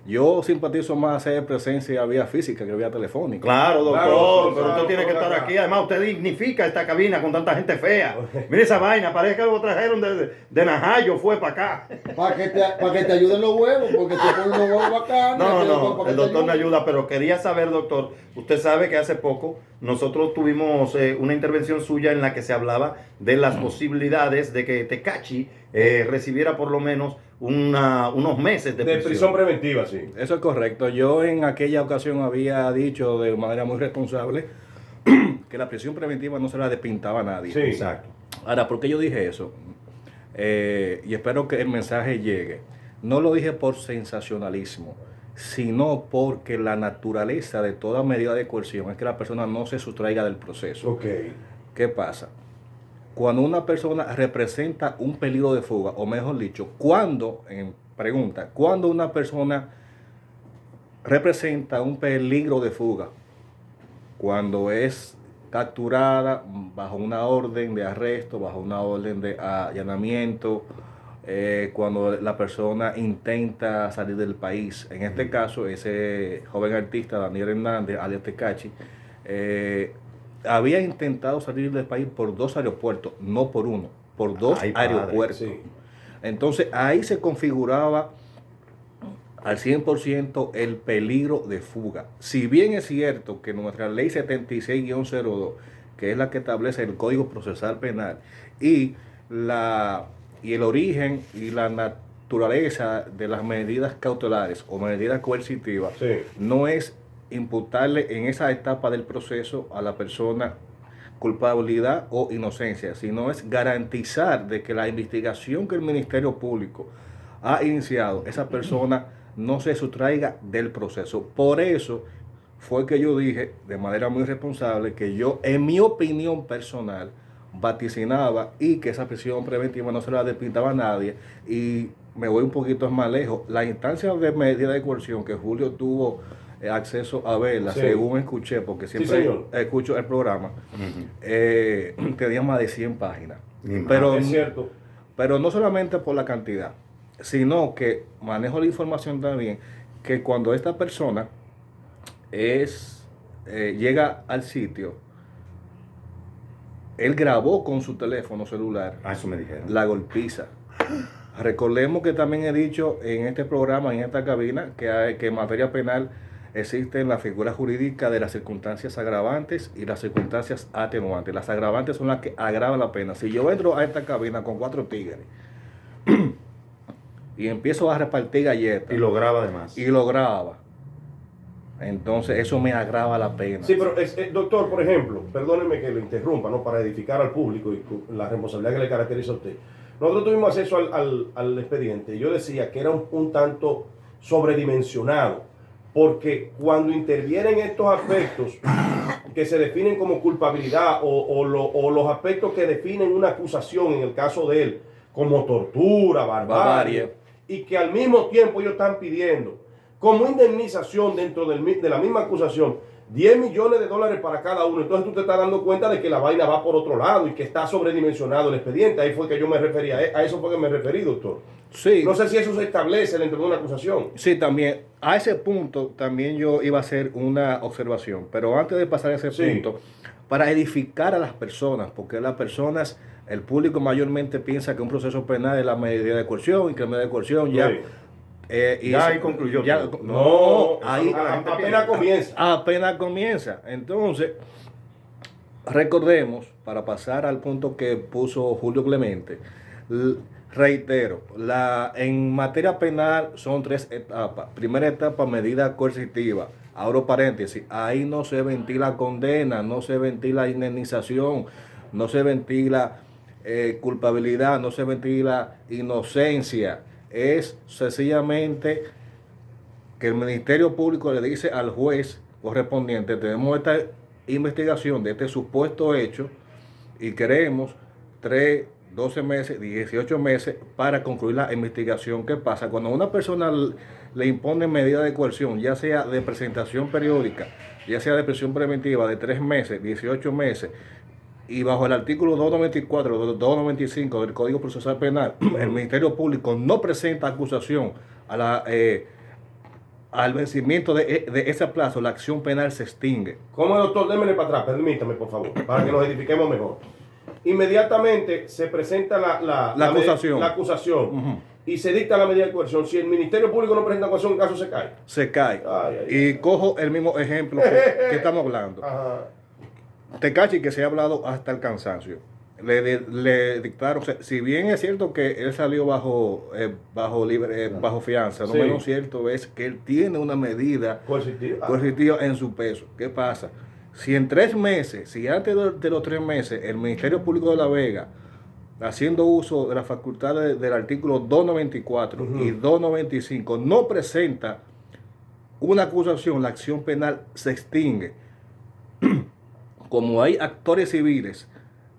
Yo simpatizo más hacer presencia vía física que vía telefónica. Claro, doctor, Claro, pero usted claro, tiene que estar claro. aquí. Además, usted dignifica esta cabina con tanta gente fea. Mire esa vaina, parece que lo trajeron de Najayo, fue para acá. Para que te ayuden los huevos, porque tú pones los huevos bacanos. No, el doctor me ayuda, pero quería saber, doctor, usted sabe que hace poco nosotros tuvimos una intervención suya en la que se hablaba de las posibilidades de que Tecachi recibiera por lo menos unos meses de prisión preventiva, sí. Eso es correcto. Yo en aquella ocasión había dicho de manera muy responsable que la prisión preventiva no se la despintaba a nadie. Sí. Exacto. Ahora, ¿por qué yo dije eso? Y espero que el mensaje llegue. No lo dije por sensacionalismo, sino porque la naturaleza de toda medida de coerción es que la persona no se sustraiga del proceso. Ok. ¿Qué pasa? Cuando una persona representa un peligro de fuga, o mejor dicho, cuando una persona representa un peligro de fuga, cuando es capturada bajo una orden de arresto, bajo una orden de allanamiento, cuando la persona intenta salir del país. En este caso, ese joven artista, Daniel Hernández, alias Tecachi, había intentado salir del país por 2 aeropuertos, no por uno, por 2 aeropuertos. Sí. Entonces ahí se configuraba al 100% el peligro de fuga. Si bien es cierto que nuestra ley 76-02, que es la que establece el Código Procesal Penal, y el origen y la naturaleza de las medidas cautelares o medidas coercitivas, Sí. no es imputarle en esa etapa del proceso a la persona culpabilidad o inocencia, sino es garantizar de que la investigación que el Ministerio Público ha iniciado, esa persona no se sustraiga del proceso. Por eso fue que yo dije de manera muy responsable que yo, en mi opinión personal, vaticinaba y que esa prisión preventiva no se la despintaba a nadie. Y me voy un poquito más lejos. La instancia de medida de coerción que Julio tuvo acceso a verla, Sí. según escuché, porque siempre señor. escucho el programa, tenía más de 100 páginas. Ni Pero, Es cierto. pero no solamente por la cantidad, sino que manejo la información también, que cuando esta persona llega al sitio, él grabó con su teléfono celular Eso me dijeron. la golpiza. Recordemos que también he dicho en este programa, en esta cabina, que en materia penal existen la figura jurídica de las circunstancias agravantes y las circunstancias atenuantes. Las agravantes son las que agravan la pena. Si yo entro a esta cabina con 4 tigres y empiezo a repartir galletas Y lo graba además. y lo graba, entonces eso me agrava la pena. Sí, pero doctor, por ejemplo, perdóneme que lo interrumpa, ¿no? Para edificar al público y con la responsabilidad que le caracteriza a usted. Nosotros tuvimos acceso al expediente. Yo decía que era un tanto sobredimensionado, porque cuando intervienen estos aspectos que se definen como culpabilidad o los aspectos que definen una acusación, en el caso de él, como tortura, barbarie, y que al mismo tiempo ellos están pidiendo como indemnización dentro de la misma acusación 10 millones de dólares para cada uno. Entonces tú te estás dando cuenta de que la vaina va por otro lado y que está sobredimensionado el expediente. Ahí fue que yo me refería, a eso fue que me referí, doctor. Sí. No sé si eso se establece dentro de una acusación. Sí, también. A ese punto también yo iba a hacer una observación, pero antes de pasar a ese Sí. punto, para edificar a las personas, porque las personas, el público mayormente piensa que un proceso penal es la medida de coerción y que la medida de coerción ya... Sí. Ya ahí concluyó ya- todo. no, eso ahí es lo que la gente apenas comienza. apenas comienza. Entonces, recordemos, para pasar al punto que puso Julio Clemente, reitero, en materia penal son 3 etapas. Primera etapa, medida coercitiva. Abro paréntesis, ahí no se ventila condena, no se ventila indemnización, no se ventila culpabilidad, no se ventila inocencia. Es sencillamente que el Ministerio Público le dice al juez correspondiente: tenemos esta investigación de este supuesto hecho y queremos 3, 12 meses, 18 meses para concluir la investigación. ¿Qué pasa? Cuando a una persona le imponen medida de coerción, ya sea de presentación periódica, ya sea de prisión preventiva de 3 meses, 18 meses, y bajo el artículo 294, 295 del Código Procesal Penal, el Ministerio Público no presenta acusación al vencimiento de ese plazo, la acción penal se extingue. ¿Cómo, doctor? Démele para atrás, permítame, por favor, para que nos identifiquemos mejor. Inmediatamente se presenta la acusación. La acusación y se dicta la medida de coerción. Si el Ministerio Público no presenta acusación, el caso se cae. Se cae. Ay, ay, Y cojo el mismo ejemplo que estamos hablando. Ajá. Tecachi, que se ha hablado hasta el cansancio. Le dictaron, o sea, si bien es cierto que él salió bajo fianza, no Sí. menos cierto es que él tiene una medida Coercitiva. coercitiva en su peso. ¿Qué pasa? Si en 3 meses, si antes de los 3 meses, el Ministerio Público de La Vega, haciendo uso de la facultad del artículo 294 y 295, no presenta una acusación, la acción penal se extingue. Como hay actores civiles,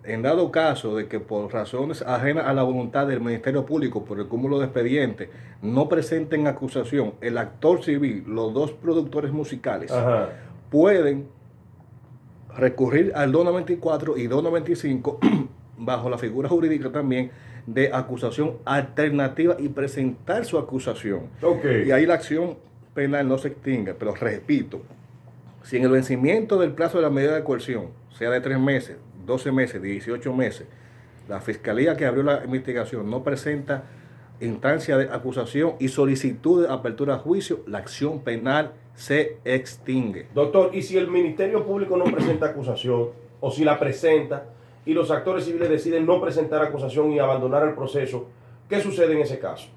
en dado caso de que por razones ajenas a la voluntad del Ministerio Público, por el cúmulo de expedientes, no presenten acusación, el actor civil, los dos productores musicales, Ajá. pueden recurrir al 294 y 295 bajo la figura jurídica también de acusación alternativa y presentar su acusación. Ok. Y ahí la acción penal no se extingue, pero repito, si en el vencimiento del plazo de la medida de coerción, sea de 3 meses, 12 meses, 18 meses, la fiscalía que abrió la investigación no presenta instancia de acusación y solicitud de apertura a juicio, la acción penal se extingue. Doctor, ¿y si el Ministerio Público no presenta acusación, o si la presenta, y los actores civiles deciden no presentar acusación y abandonar el proceso, qué sucede en ese caso?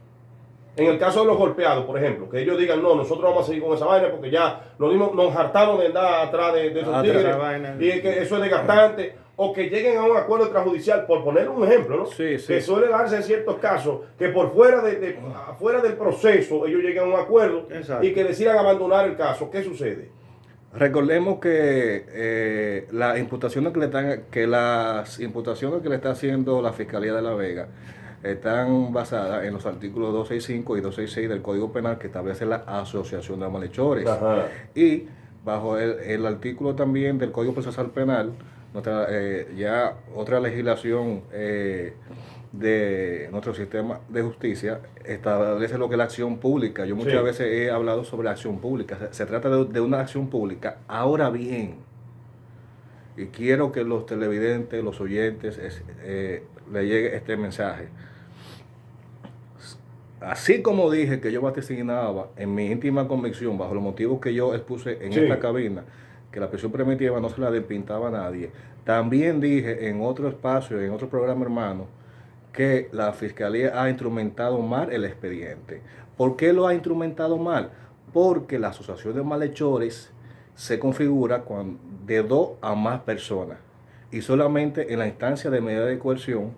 En el caso de los golpeados, por ejemplo, que ellos digan, no, nosotros vamos a seguir con esa vaina porque ya nos hartamos de andar atrás de esos Atrás tigres, de esa vaina. y que eso es desgastante, o que lleguen a un acuerdo extrajudicial, por poner un ejemplo, ¿no? Sí, sí. Que suele darse en ciertos casos, que por fuera afuera del proceso ellos llegan a un acuerdo. Exacto. Y que decidan abandonar el caso. ¿Qué sucede? Recordemos que las imputaciones que le está haciendo la Fiscalía de La Vega están basadas en los artículos 265 y 266 del Código Penal, que establece la asociación de malhechores. Ajá. Y bajo el artículo también del Código Procesal Penal, ya otra legislación de nuestro sistema de justicia establece lo que es la acción pública. Yo muchas Sí. veces he hablado sobre la acción pública. Se trata de una acción pública. Ahora bien, y quiero que los televidentes, los oyentes, le llegue este mensaje. Así como dije que yo vaticinaba en mi íntima convicción, bajo los motivos que yo expuse en Sí. esta cabina, que la prisión preventiva no se la despintaba a nadie, también dije en otro espacio, en otro programa hermano, que la Fiscalía ha instrumentado mal el expediente. ¿Por qué lo ha instrumentado mal? Porque la asociación de malhechores se configura de 2 a más personas, y solamente en la instancia de medida de coerción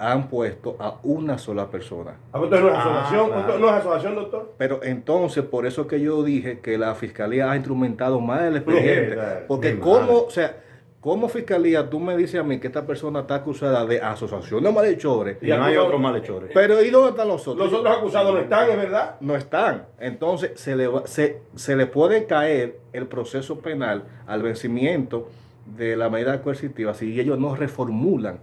han puesto a una sola persona. Ah, pues entonces no es asociación, claro. no es asociación, doctor. Pero entonces, por eso que yo dije que la Fiscalía ha instrumentado mal el expediente. Mira, Porque mi como, madre. o sea, como Fiscalía, tú me dices a mí que esta persona está acusada de asociación de malhechores, Y no hay acusado- otros malhechores. pero ¿y dónde están los otros? Los otros acusados no están, es verdad. No están. Entonces se le puede caer el proceso penal al vencimiento de la medida coercitiva si ellos no reformulan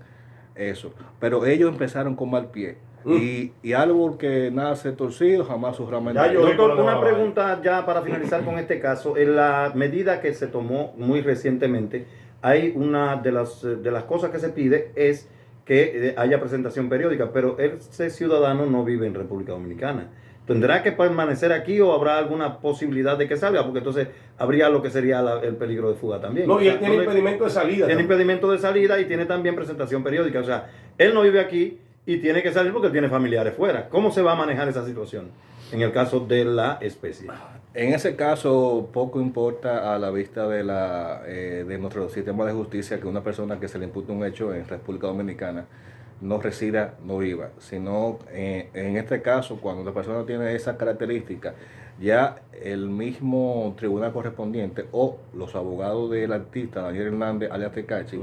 eso. Pero ellos empezaron con mal pie. Y árbol que nace torcido jamás su rama Ya yo- endereza. Doctor, no, una no, pregunta ya para finalizar con este caso. En la medida que se tomó muy recientemente, hay una de las cosas que se pide es que haya presentación periódica, pero ese ciudadano no vive en República Dominicana. ¿Tendrá que permanecer aquí o habrá alguna posibilidad de que salga? Porque entonces habría lo que sería el peligro de fuga también. No, O y sea, él tiene no le- impedimento de salida. tiene también. impedimento de salida y tiene también presentación periódica. O sea, él no vive aquí y tiene que salir porque él tiene familiares fuera. ¿Cómo se va a manejar esa situación en el caso de la especie? En ese caso, poco importa a la vista de nuestro sistema de justicia que una persona que se le imputa un hecho en República Dominicana no resida, no viva, sino en este caso, cuando la persona tiene esa característica, ya el mismo tribunal correspondiente o los abogados del artista Daniel Hernández alias Tecachi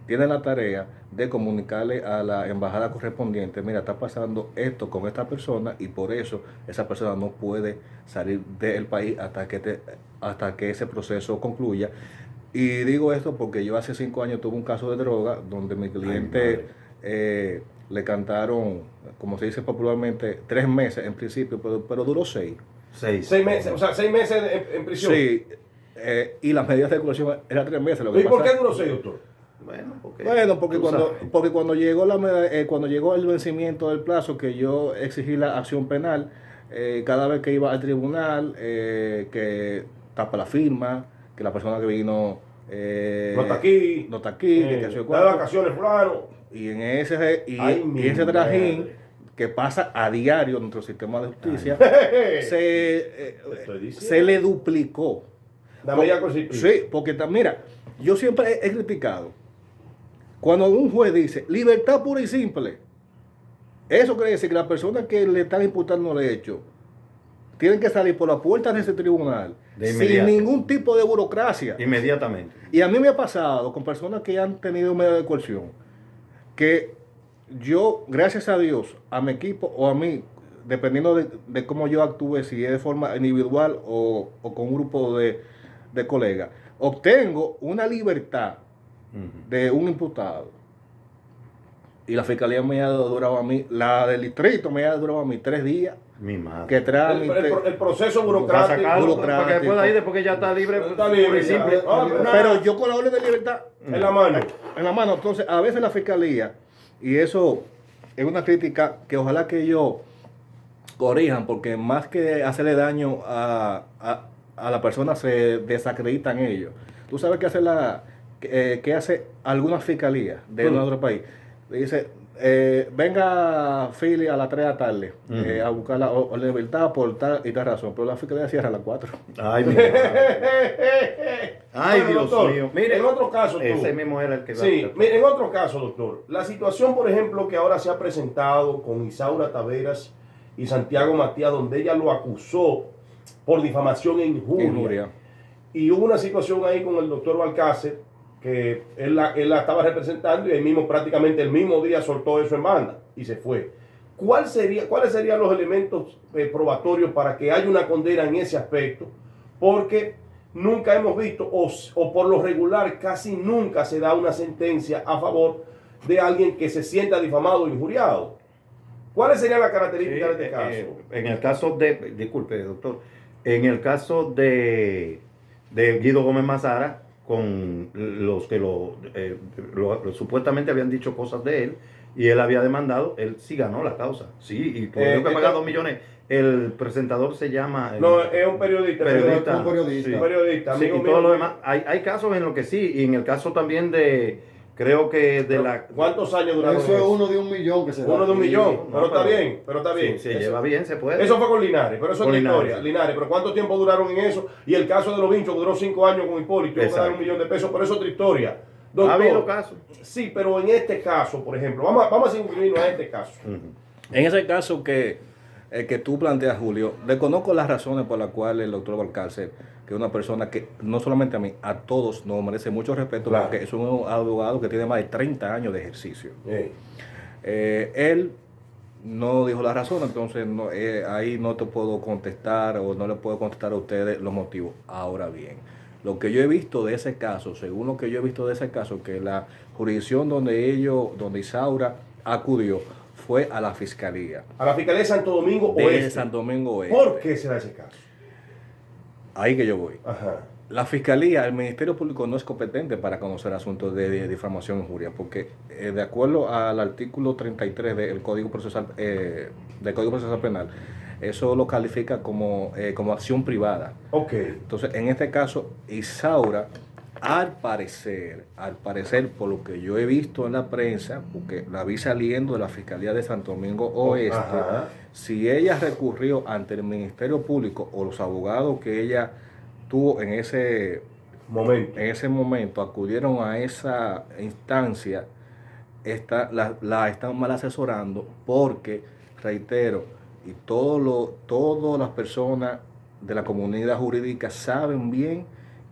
tienen la tarea de comunicarle a la embajada correspondiente: mira, está pasando esto con esta persona y por eso esa persona no puede salir del país hasta que ese proceso concluya. Y digo esto porque yo hace 5 años tuve un caso de droga donde mi cliente le cantaron, como se dice popularmente, 3 meses en principio, pero duró 6. 6. 6 meses, o sea, 6 meses en prisión. Sí, y las medidas de reclusión eran 3 meses. Lo que ¿Y por pasa- qué duró 6, doctor? Bueno, Porque tú cuando, sabes. porque cuando llegó el vencimiento del plazo que yo exigí la acción penal, cada vez que iba al tribunal, que tapa la firma, que la persona que vino No está aquí. no está aquí, que Está se de cuánto. vacaciones, fulano. Y en ese, Ay, mi y ese trajín madre. que pasa a diario en nuestro sistema de justicia, Estoy diciendo. se le duplicó. Dame ya coercitiva. Sí, porque mira, yo siempre he criticado cuando un juez dice libertad pura y simple. Eso quiere decir que las personas que le están imputando el hecho tienen que salir por la puerta de ese tribunal De sin inmediato. ningún tipo de burocracia. Inmediatamente. Y a mí me ha pasado con personas que han tenido medio de coerción, que yo, gracias a Dios, a mi equipo o a mí, dependiendo de cómo yo actúe, si es de forma individual o con un grupo de colegas, obtengo una libertad de un imputado. Y la fiscalía me ha durado a mí, la del distrito me ha durado a mí 3 días. Mi madre. Que trámite. El proceso Para burocrático. sacarlo, burocrático. para que pueda ir después que ya está libre. Está libre, puro y ya. simple. Ah, Pero yo con la orden de libertad En la mano. en la mano. Entonces, a veces la fiscalía, y eso es una crítica que ojalá que ellos corrijan, porque más que hacerle daño a la persona, se desacreditan ellos. Tú sabes qué hace que hace algunas fiscalías de nuestro país. Le dice, venga Philly a las 3 de la tarde a buscar la libertad por tal y tal razón, pero la fiscalía cierra a las 4. Ay, mi madre. Ay, Bueno, Dios doctor, mío. Mire, en otro caso, tú. Ese mismo era el que Sí, mire, en otro caso, doctor, la situación, por ejemplo, que ahora se ha presentado con Isaura Taveras y Santiago Matías, donde ella lo acusó por difamación e injuria. Y hubo una situación ahí con el doctor Balcácer, que él la estaba representando y ahí mismo, prácticamente el mismo día, soltó eso en banda y se fue. ¿Cuáles serían los elementos probatorios para que haya una condena en ese aspecto? Porque nunca hemos visto, o por lo regular casi nunca se da una sentencia a favor de alguien que se sienta difamado o injuriado. ¿Cuáles serían las características de este caso? En el caso de, disculpe, doctor, en el caso de Guido Gómez Mazara, con los que supuestamente habían dicho cosas de él, y él había demandado, él sí ganó la causa. Sí, y tuvo que pagar 2 millones. El presentador se llama... No, es un periodista. periodista. Un periodista. Sí. Un periodista, Sí, amigo y todo mío. lo demás. Hay casos en los que sí, y en el caso también de, creo que de la... ¿Cuántos años duraron? Eso es uno de 1 millón que se da. Uno de 1 millón. No, Pero está pero- bien, pero está bien. Sí, se Eso- lleva bien, se puede. Eso fue con Linares, pero eso es Con otra Linares, historia. sí. Linares, pero ¿cuánto tiempo duraron en eso? Y el caso de los Vinchos, que duró 5 años con Hipólito, tuvo que dar Exacto. 1 millón de pesos, pero eso es otra historia. Ha Doctor, habido casos. sí, pero en este caso, por ejemplo, vamos a incluirnos a este caso. En ese caso que tú planteas, Julio, desconozco las razones por las cuales el doctor Balcácer, que es una persona que no solamente a mí, a todos nos merece mucho respeto, Claro. porque es un abogado que tiene más de 30 años de ejercicio. Eh, Él no dijo la razón, entonces ahí no te puedo contestar o no le puedo contestar a ustedes los motivos. Ahora bien, lo que yo he visto de ese caso, según lo que yo he visto de ese caso, que la jurisdicción donde Isaura acudió fue a la fiscalía a la Fiscalía de Santo Domingo de Oeste. Santo Domingo Oeste. ¿Por qué se da ese caso? Ahí que yo voy. Ajá. La fiscalía, el Ministerio Público no es competente para conocer asuntos de difamación e injuria, porque de acuerdo al artículo 33 del Código Procesal Penal, eso lo califica como acción privada. Ok. Entonces, en este caso, Isaura, al parecer, por lo que yo he visto en la prensa, porque la vi saliendo de la Fiscalía de Santo Domingo Oeste, Ajá. si ella recurrió ante el Ministerio Público o los abogados que ella tuvo en ese momento acudieron a esa instancia, la están mal asesorando porque, reitero, y todas las personas de la comunidad jurídica saben bien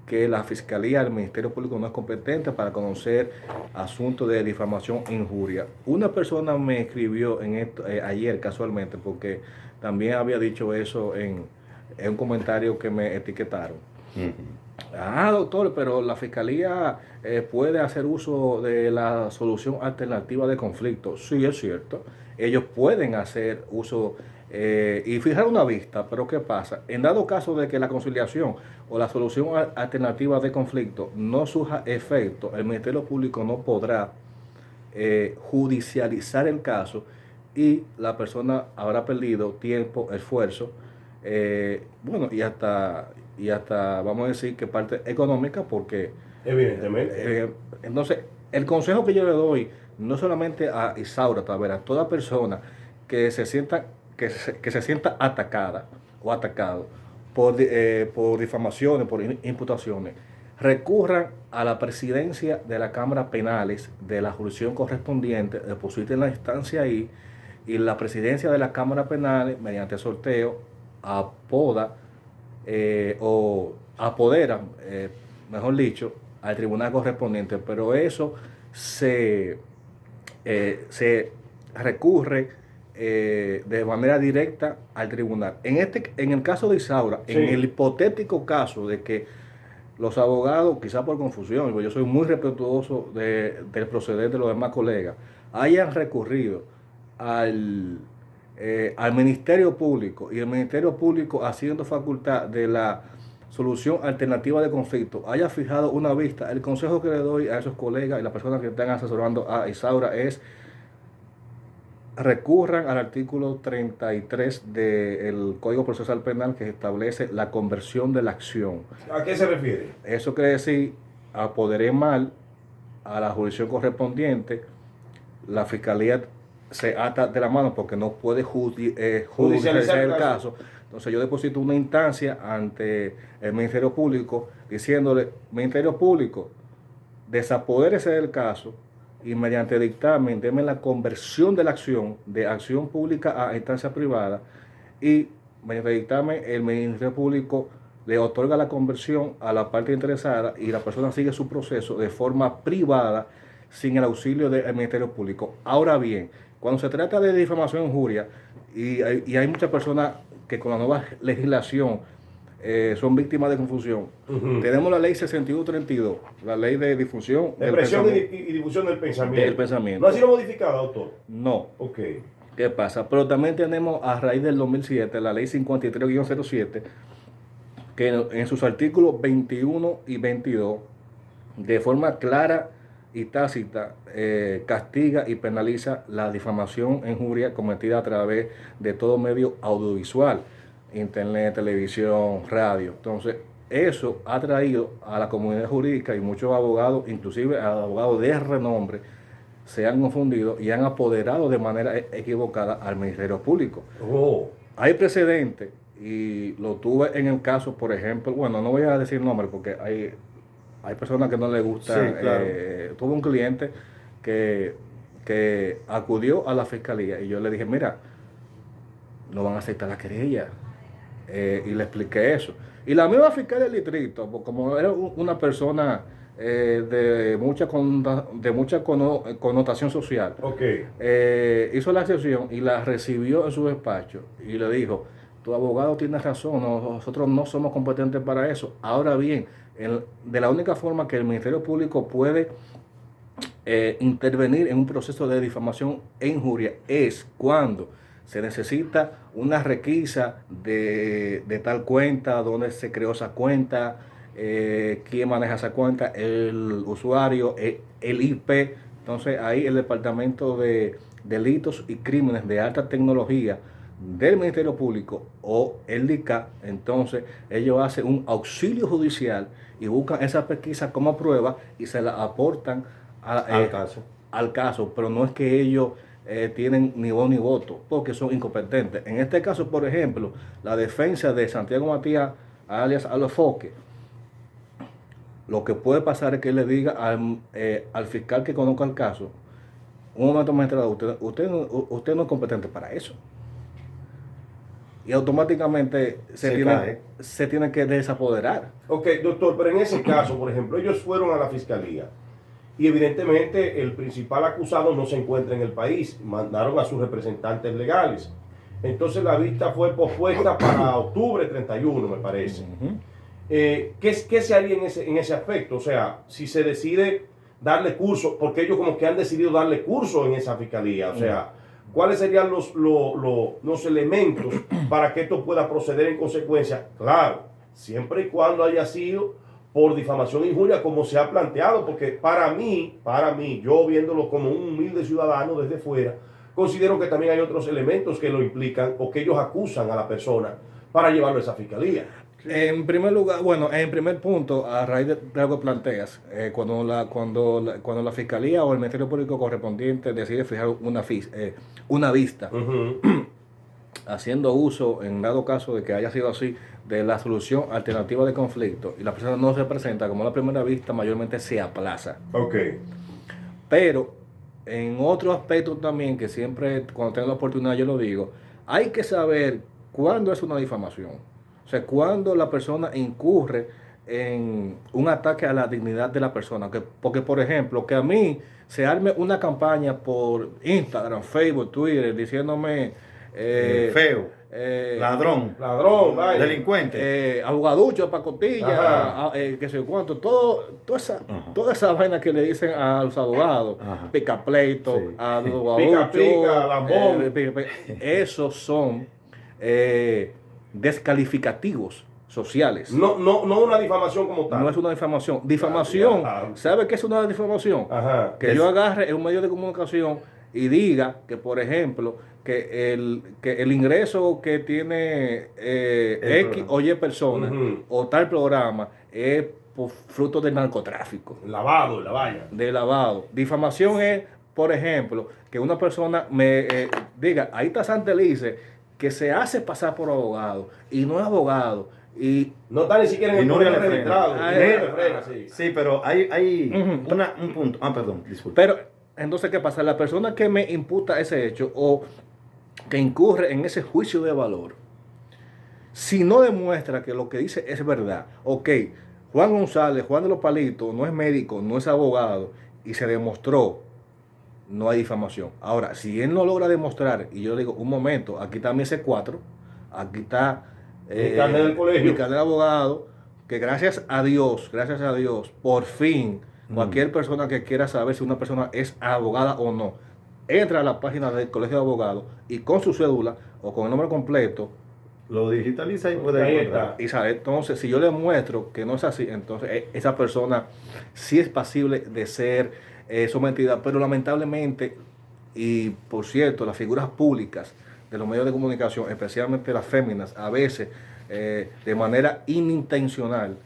que la Fiscalía del Ministerio Público no es competente para conocer asuntos de difamación e injuria. Una persona me escribió ayer casualmente, porque también había dicho eso en un comentario que me etiquetaron. Doctor, pero la Fiscalía puede hacer uso de la solución alternativa de conflicto. Sí, es cierto. Ellos pueden hacer uso y fijar una vista. Pero ¿qué pasa? En dado caso de que la conciliación o la solución alternativa de conflicto no surja efecto, el Ministerio Público no podrá judicializar el caso y la persona habrá perdido tiempo, esfuerzo, bueno, y hasta vamos a decir que parte económica, porque Evidentemente. entonces el consejo que yo le doy no solamente a Isaura Tavera, a toda persona que se sienta atacada o atacado por difamaciones, por imputaciones, recurran a la presidencia de la Cámara Penales de la jurisdicción correspondiente, depositen la instancia ahí, y la presidencia de la Cámara Penales, mediante sorteo, o apodera, mejor dicho, al tribunal correspondiente. Pero eso se recurre de manera directa al tribunal. En el caso de Isaura, Sí. en el hipotético caso de que los abogados, quizás por confusión, porque yo soy muy respetuoso del proceder de los demás colegas, hayan recurrido al Ministerio Público, y el Ministerio Público, haciendo facultad de la solución alternativa de conflicto, haya fijado una vista, el consejo que le doy a esos colegas y las personas que están asesorando a Isaura es: recurran al artículo 33 del Código Procesal Penal, que establece la conversión de la acción. ¿A qué se refiere? Eso quiere decir, apoderé mal a la jurisdicción correspondiente, la fiscalía se ata de la mano porque no puede judicializar el caso. Entonces yo deposito una instancia ante el Ministerio Público diciéndole: Ministerio Público, desapodérese del caso y mediante dictamen deme la conversión de la acción, de acción pública a instancia privada, y mediante dictamen el Ministerio Público le otorga la conversión a la parte interesada y la persona sigue su proceso de forma privada sin el auxilio del Ministerio Público. Ahora bien, cuando se trata de difamación e injuria, y hay muchas personas que con la nueva legislación son víctimas de confusión. Tenemos la ley 6132, la ley de difusión De expresión y difusión del pensamiento. ¿No ha sido modificada, doctor? No. Ok. ¿Qué pasa? Pero también tenemos, a raíz del 2007, la ley 53-07, que en sus artículos 21 y 22, de forma clara y tácita, castiga y penaliza la difamación e injuria cometida a través de todo medio audiovisual, internet, televisión, radio. Entonces, eso ha traído a la comunidad jurídica, y muchos abogados, inclusive abogados de renombre, se han confundido y han apoderado de manera equivocada al Ministerio Público. Oh. Hay precedentes, y lo tuve en el caso, por ejemplo, bueno, no voy a decir nombres porque hay personas que no les gusta. Sí, claro. Tuve un cliente que acudió a la fiscalía y yo le dije: mira, no van a aceptar la querella. Y le expliqué eso. Y la misma fiscal del distrito, como era una persona de mucha connotación social, Ok. hizo la sesión y la recibió en su despacho y le dijo: tu abogado tiene razón, nosotros no somos competentes para eso. Ahora bien, de la única forma que el Ministerio Público puede intervenir en un proceso de difamación e injuria es cuando se necesita una requisa de tal cuenta, dónde se creó esa cuenta, quién maneja esa cuenta, el usuario, el IP. Entonces ahí el Departamento de Delitos y Crímenes de Alta Tecnología del Ministerio Público o el DICA, entonces ellos hacen un auxilio judicial y buscan esa pesquisa como prueba y se la aportan al caso, pero no es que ellos tienen ni voz ni voto, porque son incompetentes. En este caso, por ejemplo, la defensa de Santiago Matías, alias Alofoque, lo que puede pasar es que él le diga al fiscal que conozca el caso: un momento, magistrado, usted no es competente para eso. Y automáticamente se tiene que desapoderar. Ok, doctor, pero en ese caso, por ejemplo, ellos fueron a la fiscalía y evidentemente el principal acusado no se encuentra en el país. Mandaron a sus representantes legales. Entonces la vista fue pospuesta para octubre 31, me parece. ¿Qué se haría en ese aspecto? O sea, si se decide darle curso, porque ellos como que han decidido darle curso en esa fiscalía, o sea, ¿cuáles serían los elementos para que esto pueda proceder en consecuencia? Claro, siempre y cuando haya sido por difamación e injuria, como se ha planteado, porque para mí, yo viéndolo como un humilde ciudadano desde fuera, considero que también hay otros elementos que lo implican o que ellos acusan a la persona para llevarlo a esa fiscalía. En primer lugar, bueno, en primer punto, a raíz de lo que planteas, cuando la Fiscalía o el Ministerio Público correspondiente decide fijar una vista, haciendo uso, en dado caso de que haya sido así, de la solución alternativa de conflicto, y la persona no se presenta como la primera vista, mayormente se aplaza. Ok. Pero en otro aspecto también, que siempre cuando tengo la oportunidad yo lo digo, hay que saber cuándo es una difamación. O sea, cuando la persona incurre en un ataque a la dignidad de la persona. Porque, por ejemplo, que a mí se arme una campaña por Instagram, Facebook, Twitter, diciéndome feo, ladrón, vaya. delincuente. abogaducho, pacotilla, qué sé cuánto, toda esa vaina que le dicen a los abogados, pica pleito, Sí. abogaducho, Pica, lambón. esos son descalificativos sociales. No una difamación como tal. No es una difamación. Difamación, ¿sabe qué es una difamación? Ajá. Que yo agarre en un medio de comunicación y diga que, por ejemplo, que el ingreso que tiene X o Y persona o tal programa es por fruto del narcotráfico. Lavado, la valla. De lavado. Difamación es, por ejemplo, que una persona me diga, ahí está Santelice, que se hace pasar por abogado y no es abogado. Y no está ni siquiera en el Nuria poder le registrado. frena. Nuria le frena, sí. Sí, pero hay un punto. Perdón, disculpe. pero entonces, ¿qué pasa? La persona que me imputa ese hecho o que incurre en ese juicio de valor, si no demuestra que lo que dice es verdad, ok, Juan González, Juan de los Palitos, no es médico, no es abogado, y se demostró, no hay difamación. Ahora, si él no logra demostrar, y yo digo, un momento, aquí está mi C4, aquí está Mi carnet del colegio. mi carnet de abogado, que gracias a Dios, por fin, cualquier persona que quiera saber si una persona es abogada o no, entra a la página del Colegio de Abogados y con su cédula o con el nombre completo, Lo digitaliza y puede Ahí encontrar. está. y sabe, entonces si yo le muestro que no es así, entonces esa persona sí es pasible de ser sometida, pero lamentablemente, y por cierto, las figuras públicas de los medios de comunicación, especialmente las féminas, a veces de manera inintencional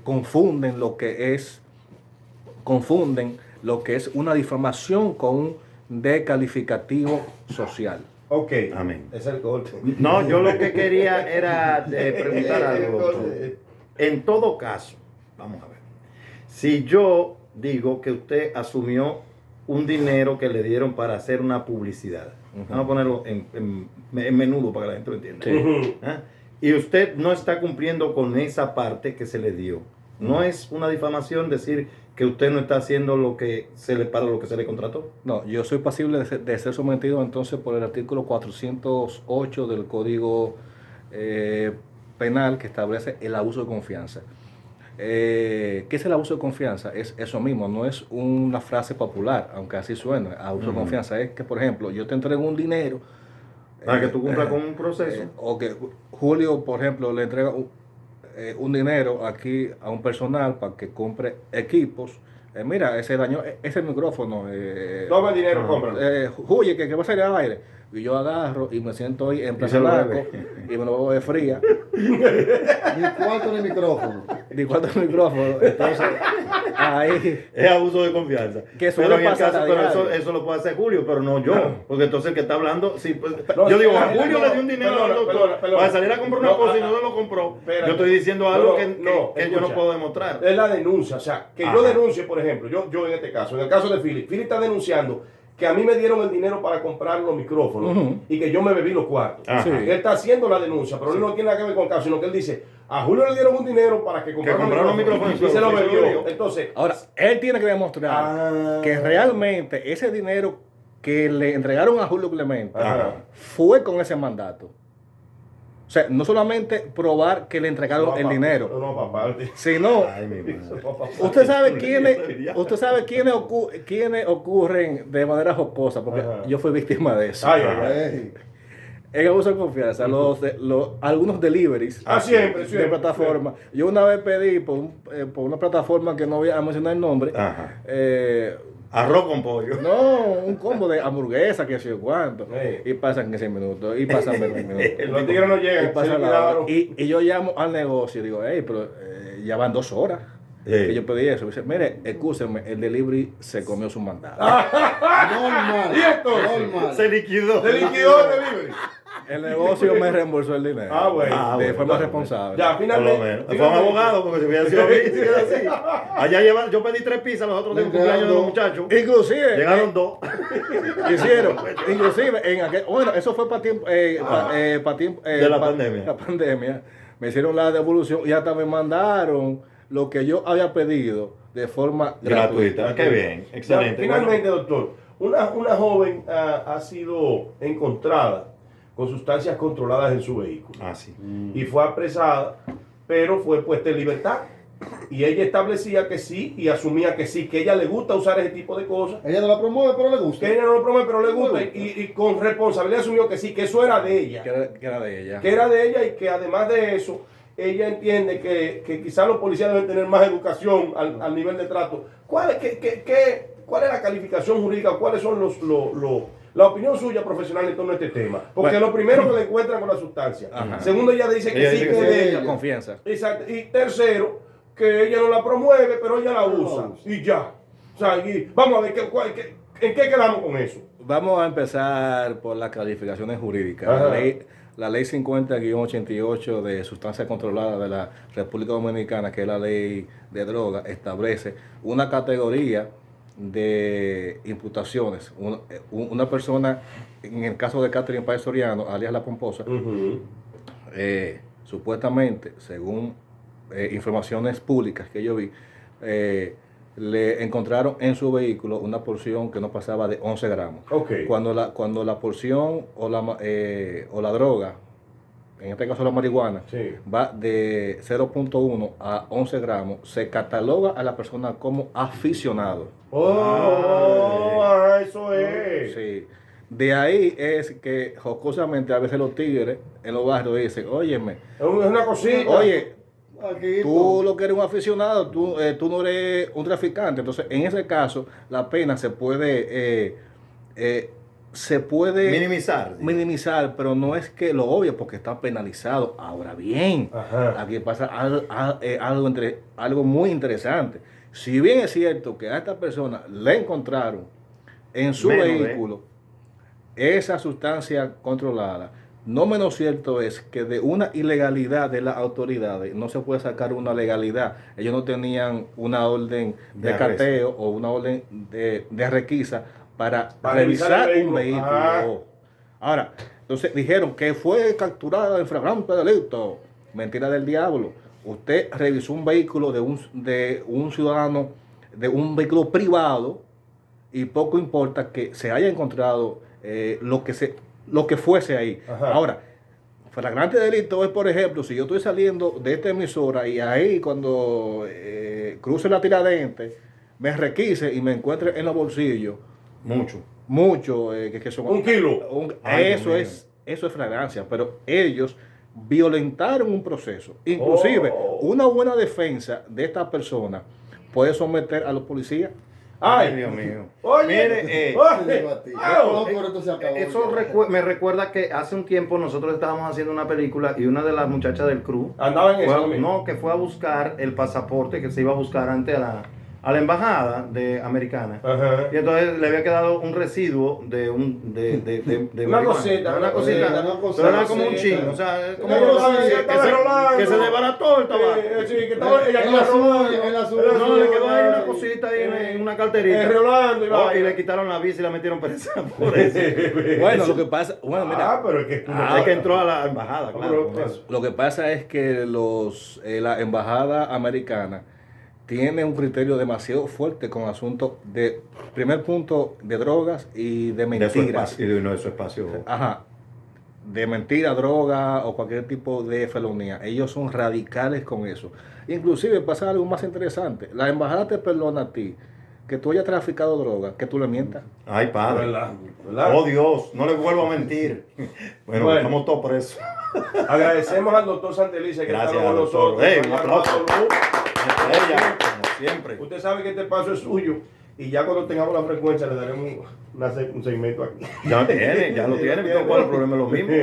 confunden lo que es una difamación con un descalificativo social. Ok. Amén. Es el corte. No, yo lo que quería era preguntar algo, doctor. En todo caso, vamos a ver. Si yo digo que usted asumió un dinero que le dieron para hacer una publicidad, vamos a ponerlo en menudo para que la gente lo entienda. Sí. ¿Ah? Y usted no está cumpliendo con esa parte que se le dio. ¿No es una difamación decir que usted no está haciendo lo que para lo que se le contrató? No, yo soy pasible de ser sometido entonces por el artículo 408 del Código Penal, que establece el abuso de confianza. ¿Qué es el abuso de confianza? Es eso mismo, no es una frase popular, aunque así suena. Abuso de confianza es que, por ejemplo, yo te entrego un dinero Para que tú cumplas con un proceso. o que Julio, por ejemplo, le entrega un dinero aquí a un personal para que compre equipos. Mira, ese daño, ese micrófono. Toma el dinero, cómpralo. Julio, que va a salir al aire. Y yo agarro y me siento ahí en Y Plaza se lo Naco bebe. y me lo bebo de fría. ¿Y cuánto en el micrófono? Di cuatro micrófonos. Entonces, ahí. Es abuso de confianza. Que suele pero en el pasar caso, a pero diario. eso lo puede hacer Julio, pero no yo. Porque entonces el que está hablando, sí, pues, No, yo digo, no, a Julio no, le dio un dinero perdona, al doctor perdona. para salir a comprar una No, cosa y no se lo compró. espérate. Yo estoy diciendo algo No, que yo no escucha. puedo demostrar. Es la denuncia, o sea, que Ajá. yo denuncie, por ejemplo, yo en este caso, en el caso de Philip está denunciando que a mí me dieron el dinero para comprar los micrófonos y que yo me bebí los cuartos. Ajá. Sí. Él está haciendo la denuncia, pero él no tiene nada que ver con el caso, sino que él dice, a Julio le dieron un dinero para que comprara compraron los micrófonos y se lo y se lo bebió. bebió. Entonces, Ahora, él tiene que demostrar que realmente ese dinero que le entregaron a Julio Clemente Ajá. fue con ese mandato. O sea, no solamente probar que le entregaron el dinero, No, papá. sino Ay, mi madre. usted sabe quiénes ocurren de manera jocosa, porque Ajá. yo fui víctima de eso. Ay, ay, ay. Ey, En abuso de confianza, algunos deliveries Siempre. de plataforma. Yo una vez pedí por una plataforma que no voy a mencionar el nombre, Ajá. eh, Arroz con pollo. no, un combo de hamburguesa, que sé yo cuánto. Sí. Y pasan 15 minutos, y pasan 20 minutos. Los tigres no y, llegan. pasa se la liquidaron. hora. Y yo llamo al negocio y digo, hey, pero ya van 2 horas que yo pedí eso. Y dice, mire, excúsenme, el delivery se comió su mandado. normal. ¿Y entonces? Normal. Se liquidó. ¿Se liquidó el delivery? El negocio me reembolsó el dinero. Ah, bueno. Ah, De bueno, forma bueno. responsable. Ya, Por lo finalmente. menos. Fue un abogado, porque si hubiera sido a mí, si hubiera así. Allá yo pedí 3 pizzas, los otros días un cumpleaños de los muchachos. Inclusive, Llegaron 2. hicieron, inclusive, bueno, eso fue para tiempo, De la pandemia. La pandemia. Me hicieron la devolución y hasta me mandaron lo que yo había pedido de forma gratuita. Gratuita. Qué bien. Ya, Excelente. finalmente, doctor, una joven ha sido encontrada con sustancias controladas en su vehículo Ah, sí. y fue apresada, pero fue puesta en libertad. Y ella establecía que sí y asumía que sí, que a ella le gusta usar ese tipo de cosas, Ella no la promueve, pero le gusta. que ella no lo promueve, pero le gusta, y con responsabilidad asumió que sí, que eso era de ella. Que era de ella. Que era de ella y que además de eso, ella entiende que quizás los policías deben tener más educación al nivel de trato. ¿Cuál es la calificación jurídica? ¿Cuáles son la opinión suya profesional en torno a este tema? Porque Bueno. lo primero que le encuentran con la sustancia. Ajá. Segundo, ella dice que Ella sí, dice que que es sí. de ella. Confianza. Exacto. Y tercero, que ella no la promueve, pero ella la No la usa. usa. Y ya. O sea, vamos a ver en qué quedamos con eso. Vamos a empezar por las calificaciones jurídicas. Ajá. La ley 50-88 de sustancias controladas de la República Dominicana, que es la ley de droga, establece una categoría de imputaciones. Una persona, en el caso de Catherine Páez Soriano, alias La Pomposa, supuestamente, según informaciones públicas que yo vi, le encontraron en su vehículo una porción que no pasaba de 11 gramos. Ok. Cuando la porción o la droga, en este caso la marihuana, Sí. va de 0.1 a 11 gramos, se cataloga a la persona como aficionado. Eso es. Sí. De ahí es que jocosamente a veces los tigres en los barrios dicen, óyeme, Es una cosita. oye, Aquí tú lo que eres un aficionado, tú no eres un traficante. Entonces, en ese caso, la pena se puede Minimizar. pero no es que lo obvio, porque está penalizado. Ahora bien, Ajá. aquí pasa algo muy interesante. Si bien es cierto que a esta persona le encontraron en su Menos de- vehículo esa sustancia controlada, no menos cierto es que de una ilegalidad de las autoridades no se puede sacar una legalidad. Ellos no tenían una orden De de cateo o una orden de requisa para revisar revisar el un vehículo. vehículo. Ahora, entonces dijeron que fue capturada en flagrante delito. Mentira del diablo. Usted revisó un vehículo de un ciudadano, de un vehículo privado, y poco importa que se haya encontrado lo que fuese ahí. Ajá. Ahora, flagrante delito es, por ejemplo, si yo estoy saliendo de esta emisora y ahí cuando cruce la Tiradentes, me requise y me encuentre en los bolsillos mucho, que son 1 kilo. Ay, eso Dios es flagrancia, pero ellos violentaron un proceso. Inclusive, Oh. una buena defensa de esta persona puede someter a los policías. Ay, Dios mío. Oye. Mire, Oye. No, pero esto se acabó. eso me recuerda que hace un tiempo nosotros estábamos haciendo una película y una de las muchachas del crew Andaba en eso. que fue a buscar el pasaporte que se iba a buscar ante a la embajada americana. Ajá. Y entonces le había quedado un residuo de Una marihuana. cosita, Una cosita. una cosita. Pero era como un Sí, chingo. O sea, es como Ella estaba rolando. que se desbarató el tabaco. Sí, que estaba ella En estaba la suya, rolando. en la suya. No, le quedó ahí una cosita ahí en una carterita. Rolando y Oh, y vaina. le quitaron la visa y la metieron presa por eso. Bueno, lo que pasa, bueno, mira, Pero es que tú Es que entró a la embajada, claro. Pero, con eso. lo que pasa es que la embajada americana tiene un criterio demasiado fuerte con asuntos de, primer punto, de drogas y de De su mentiras. espacio. Y de su espacio. Ajá. de mentira, droga o cualquier tipo de felonía. Ellos son radicales con eso. Inclusive pasa algo más interesante. La embajada te perdona a ti que tú hayas traficado droga, que tú le mientas. Ay, padre. ¿Verdad? ¿Verdad? Oh, Dios, no le vuelvo a mentir. Bueno, Bueno. estamos todos presos. Agradecemos al doctor Santelice que Gracias, está con doctor. nosotros. Un aplauso. Ella, como siempre. Usted sabe que este paso es suyo y ya cuando tengamos la frecuencia le daremos un segmento aquí. Ya lo tiene. ¿Cuál es el problema? Es lo mismo.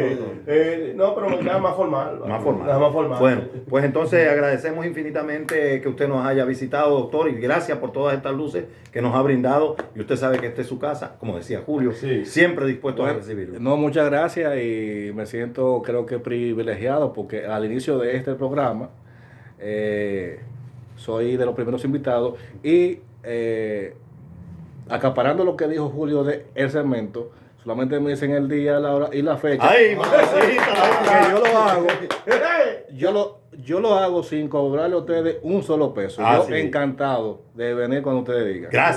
No, pero nada más formal. Más formal. Nada más formal. Bueno, pues entonces agradecemos infinitamente que usted nos haya visitado, doctor, y gracias por todas estas luces que nos ha brindado. Y usted sabe que esta es su casa, como decía Julio, Sí. siempre dispuesto a Bueno, recibirlo. no, muchas gracias y me siento, creo que privilegiado porque al inicio de este programa soy de los primeros invitados y acaparando lo que dijo Julio de el segmento, solamente me dicen el día, la hora y la fecha. ¡Ay, mamacita! Que yo lo hago, yo lo hago sin cobrarle a ustedes un solo peso. Ah, Yo sí. encantado de venir cuando ustedes digan. Gracias.